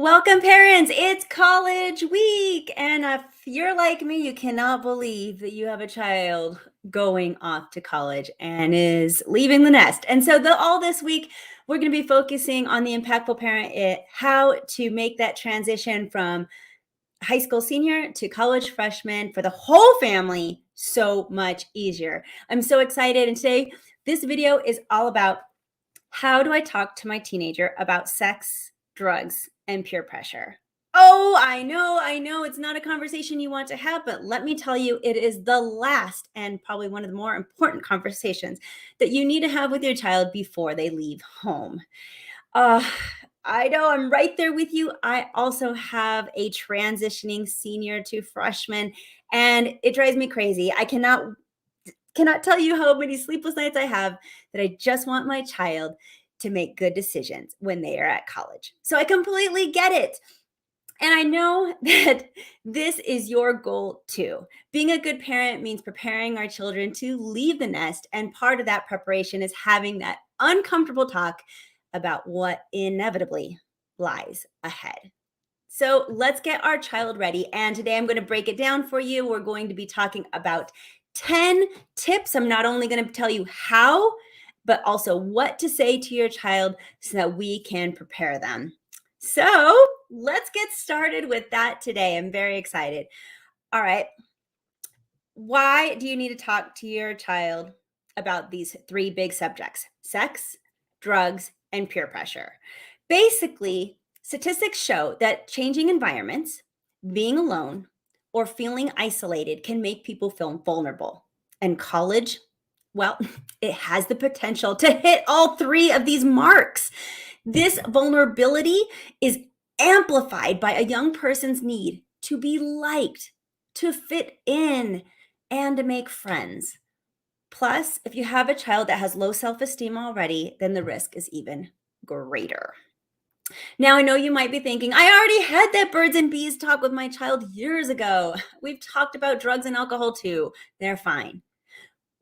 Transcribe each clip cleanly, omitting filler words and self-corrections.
Welcome, parents. It's college week. And if you're like me, you cannot believe that you have a child going off to college and is leaving the nest. And so, all this week, we're going to be focusing on the impactful parent, how to make that transition from high school senior to college freshman for the whole family so much easier. I'm so excited. And today, this video is all about how do I talk to my teenager about sex, drugs, and peer pressure? Oh, I know. It's not a conversation you want to have, but let me tell you, it is the last and probably one of the more important conversations that you need to have with your child before they leave home. Uh, I know I'm right there with you. I also have a transitioning senior to freshman, and it drives me crazy. I cannot tell you how many sleepless nights I have that I just want my child to make good decisions when they are at college. So I completely get it. And I know that this is your goal too. Being a good parent means preparing our children to leave the nest. And part of that preparation is having that uncomfortable talk about what inevitably lies ahead. So let's get our child ready. And today I'm going to break it down for you. We're going to be talking about 10 tips. I'm not only going to tell you how, but also what to say to your child so that we can prepare them. So let's get started with that today. I'm very excited. All right. Why do you need to talk to your child about these three big subjects: sex, drugs, and peer pressure? Basically, statistics show that changing environments, being alone, or feeling isolated can make people feel vulnerable. And college, well, it has the potential to hit all three of these marks. This vulnerability is amplified by a young person's need to be liked, to fit in, and to make friends. Plus, if you have a child that has low self esteem already, then the risk is even greater. Now, I know you might be thinking, I already had that birds and bees talk with my child years ago. We've talked about drugs and alcohol too. They're fine.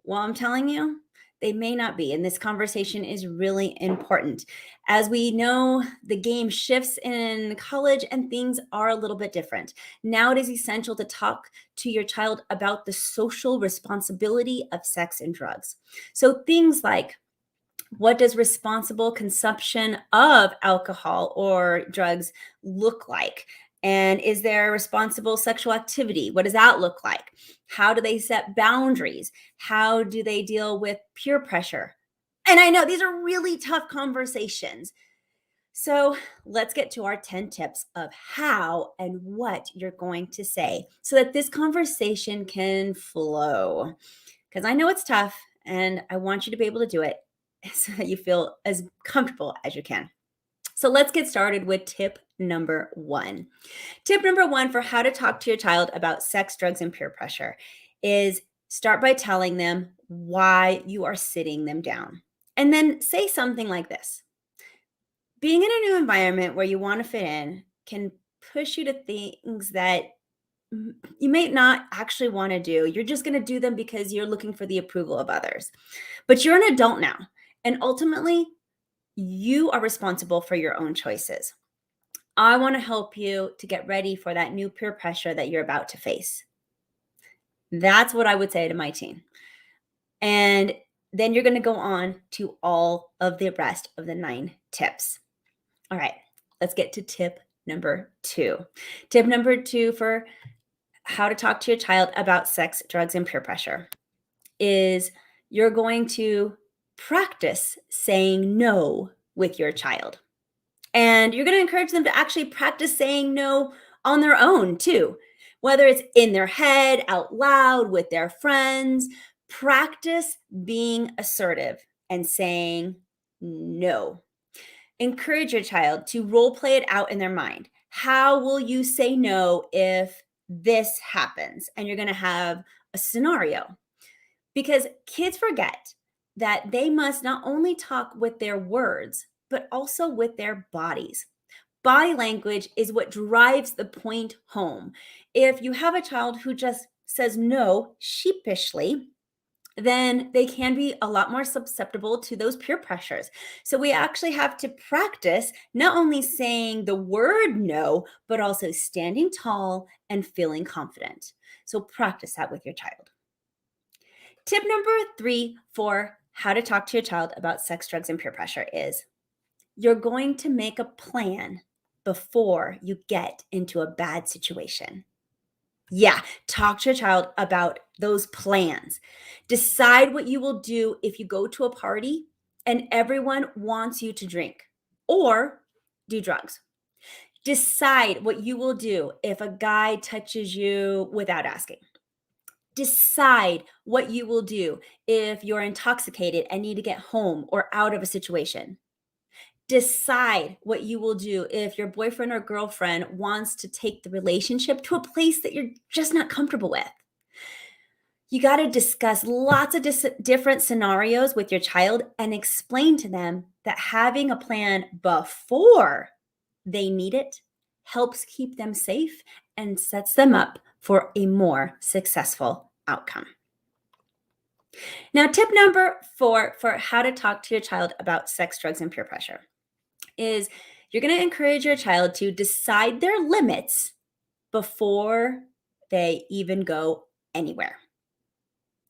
Well, I'm telling you, they may not be. And this conversation is really important. As we know, the game shifts in college and things are a little bit different. Now it is essential to talk to your child about the social responsibility of sex and drugs. So things like, what does responsible consumption of alcohol or drugs look like? And is there responsible sexual activity? What does that look like? How do they set boundaries? How do they deal with peer pressure? And I know these are really tough conversations. So let's get to our 10 tips of how and what you're going to say so that this conversation can flow. Because I know it's tough and I want you to be able to do it so that you feel as comfortable as you can. So let's get started with tip number one. Tip number one for how to talk to your child about sex, drugs, and peer pressure is start by telling them why you are sitting them down. And then say something like this: being in a new environment where you want to fit in can push you to things that you may not actually want to do. You're just going to do them because you're looking for the approval of others. But you're an adult now. And ultimately, you are responsible for your own choices. I want to help you to get ready for that new peer pressure that you're about to face. That's what I would say to my teen. And then you're going to go on to all of the rest of the 9 tips. All right, let's get to tip number 2. Tip number 2 for how to talk to your child about sex, drugs, and peer pressure is you're going to practice saying no with your child. And you're going to encourage them to actually practice saying no on their own too, whether it's in their head, out loud, with their friends. Practice being assertive and saying no. Encourage your child to role play it out in their mind. How will you say no if this happens? And you're going to have a scenario, because kids forget that they must not only talk with their words, but also with their bodies. Body language is what drives the point home. If you have a child who just says no sheepishly, then they can be a lot more susceptible to those peer pressures. So we actually have to practice not only saying the word no, but also standing tall and feeling confident. So practice that with your child. Tip number 3 for how to talk to your child about sex, drugs, and peer pressure is you're going to make a plan before you get into a bad situation. Yeah, talk to your child about those plans. Decide what you will do if you go to a party and everyone wants you to drink or do drugs. Decide what you will do if a guy touches you without asking. Decide what you will do if you're intoxicated and need to get home or out of a situation. Decide what you will do if your boyfriend or girlfriend wants to take the relationship to a place that you're just not comfortable with. You got to discuss lots of different scenarios with your child and explain to them that having a plan before they need it helps keep them safe and sets them up for a more successful outcome. Now, tip number 4 for how to talk to your child about sex, drugs, and peer pressure is you're going to encourage your child to decide their limits before they even go anywhere.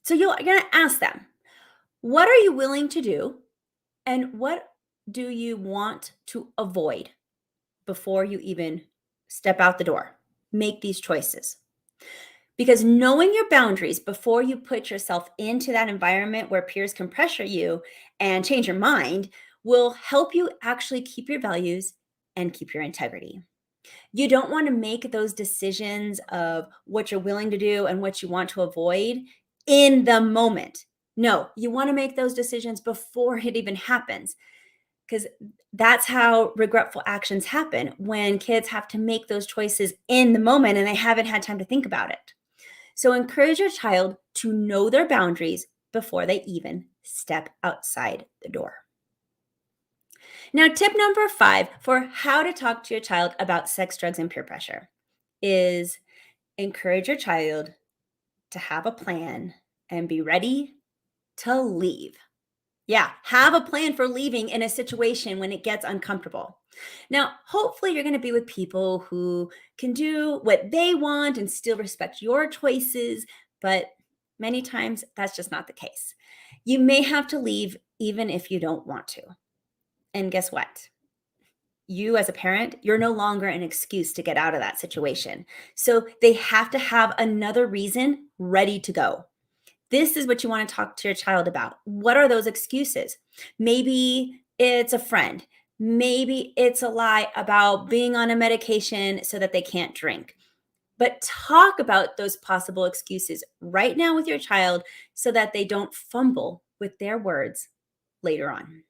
So you're going to ask them, what are you willing to do? And what do you want to avoid before you even step out the door? Make these choices. Because knowing your boundaries before you put yourself into that environment where peers can pressure you and change your mind will help you actually keep your values and keep your integrity. You don't want to make those decisions of what you're willing to do and what you want to avoid in the moment. No, you want to make those decisions before it even happens, because that's how regretful actions happen when kids have to make those choices in the moment and they haven't had time to think about it. So encourage your child to know their boundaries before they even step outside the door. Now, tip number 5 for how to talk to your child about sex, drugs, and peer pressure is encourage your child to have a plan and be ready to leave. Yeah, have a plan for leaving in a situation when it gets uncomfortable. Now, hopefully, you're going to be with people who can do what they want and still respect your choices, but many times that's just not the case. You may have to leave even if you don't want to. And guess what? You, as a parent, you're no longer an excuse to get out of that situation. So they have to have another reason ready to go. This is what you want to talk to your child about. What are those excuses? Maybe it's a friend. Maybe it's a lie about being on a medication so that they can't drink. But talk about those possible excuses right now with your child so that they don't fumble with their words later on.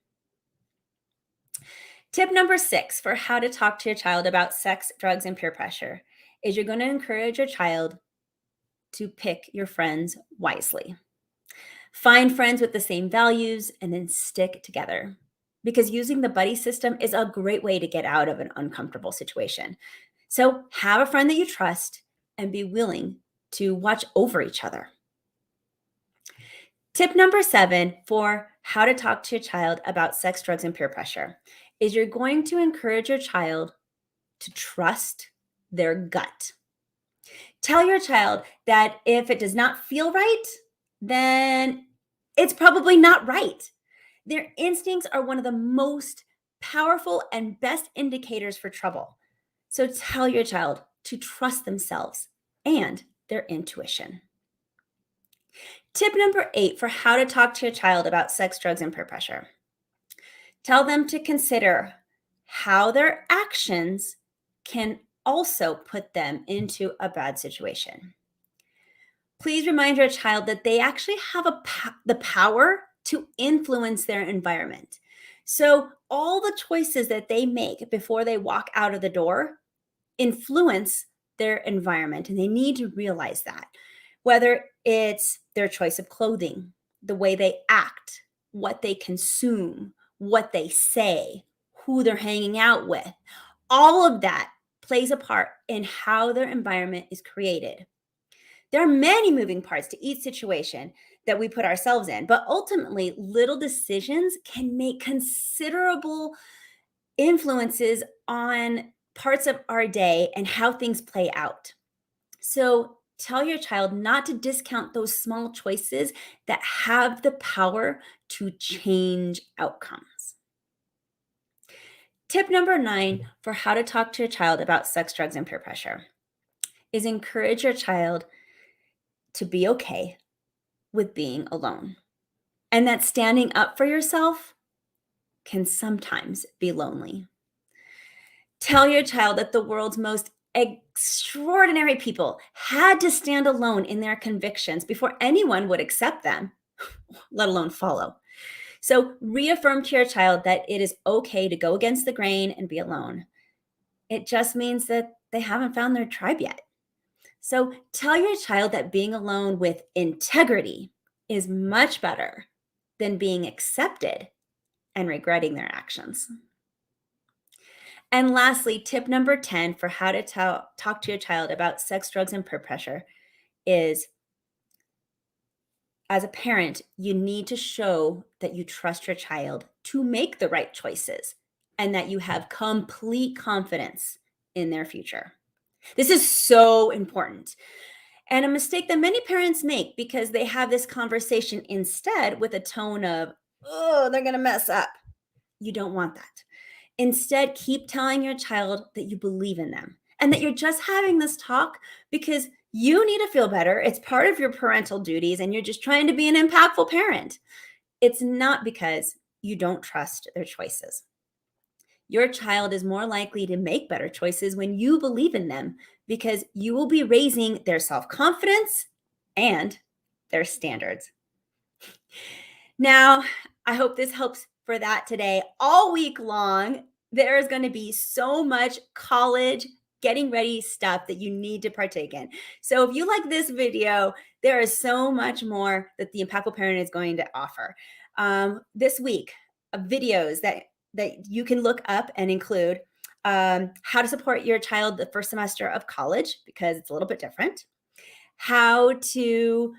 Tip number 6 for how to talk to your child about sex, drugs, and peer pressure is you're going to encourage your child to pick your friends wisely. Find friends with the same values and then stick together, because using the buddy system is a great way to get out of an uncomfortable situation. So have a friend that you trust and be willing to watch over each other. Tip number 7 for how to talk to your child about sex, drugs, and peer pressure is you're going to encourage your child to trust their gut. Tell your child that if it does not feel right, then it's probably not right. Their instincts are one of the most powerful and best indicators for trouble. So tell your child to trust themselves and their intuition. Tip number 8 for how to talk to your child about sex, drugs, and peer pressure. Tell them to consider how their actions can also put them into a bad situation. Please remind your child that they actually have the power to influence their environment. So all the choices that they make before they walk out of the door influence their environment, and they need to realize that. Whether it's their choice of clothing, the way they act, what they consume, what they say, who they're hanging out with, all of that plays a part in how their environment is created. There are many moving parts to each situation that we put ourselves in. But ultimately, little decisions can make considerable influences on parts of our day and how things play out. So tell your child not to discount those small choices that have the power to change outcomes. Tip number 9 for how to talk to your child about sex, drugs, and peer pressure is encourage your child to be okay with being alone, and that standing up for yourself can sometimes be lonely. Tell your child that the world's most extraordinary people had to stand alone in their convictions before anyone would accept them, let alone follow. So reaffirm to your child that it is okay to go against the grain and be alone. It just means that they haven't found their tribe yet. So tell your child that being alone with integrity is much better than being accepted and regretting their actions. And lastly, tip number 10 for how to talk to your child about sex, drugs, and peer pressure is, as a parent, you need to show that you trust your child to make the right choices and that you have complete confidence in their future. This is so important. And a mistake that many parents make because they have this conversation instead with a tone of, oh, they're going to mess up. You don't want that. Instead, keep telling your child that you believe in them and that you're just having this talk because you need to feel better. It's part of your parental duties and you're just trying to be an impactful parent. It's not because you don't trust their choices. Your child is more likely to make better choices when you believe in them because you will be raising their self-confidence and their standards. Now, I hope this helps for that today. All week long, there is going to be so much college getting ready stuff that you need to partake in. So if you like this video, there is so much more that the Impactful Parent is going to offer. This week, videos that you can look up and include how to support your child the first semester of college, because it's a little bit different, how to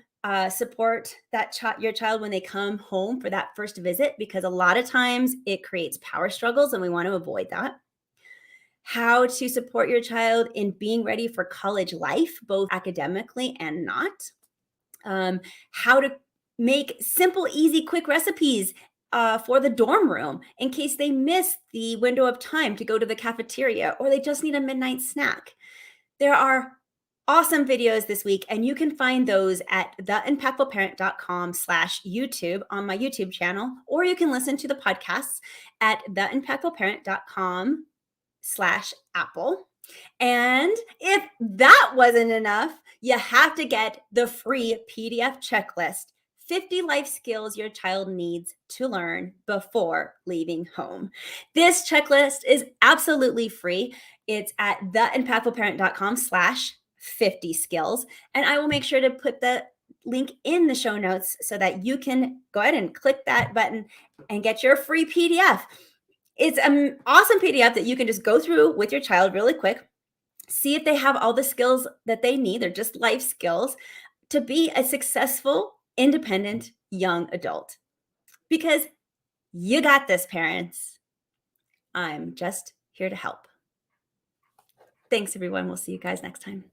support your child when they come home for that first visit, because a lot of times it creates power struggles and we want to avoid that. How to support your child in being ready for college life, both academically and not. How to make simple, easy, quick recipes for the dorm room in case they miss the window of time to go to the cafeteria or they just need a midnight snack. There are awesome videos this week, and you can find those at theimpactfulparent.com/YouTube on my YouTube channel, or you can listen to the podcasts at theimpactfulparent.com/Apple. And if that wasn't enough, you have to get the free PDF checklist, 50 life skills your child needs to learn before leaving home. This checklist is absolutely free. It's at theimpactfulparent.com/50 skills. And I will make sure to put the link in the show notes so that you can go ahead and click that button and get your free PDF. It's an awesome PDF that you can just go through with your child really quick, see if they have all the skills that they need. They're just life skills to be a successful, independent young adult. Because you got this, parents. I'm just here to help. Thanks, everyone. We'll see you guys next time.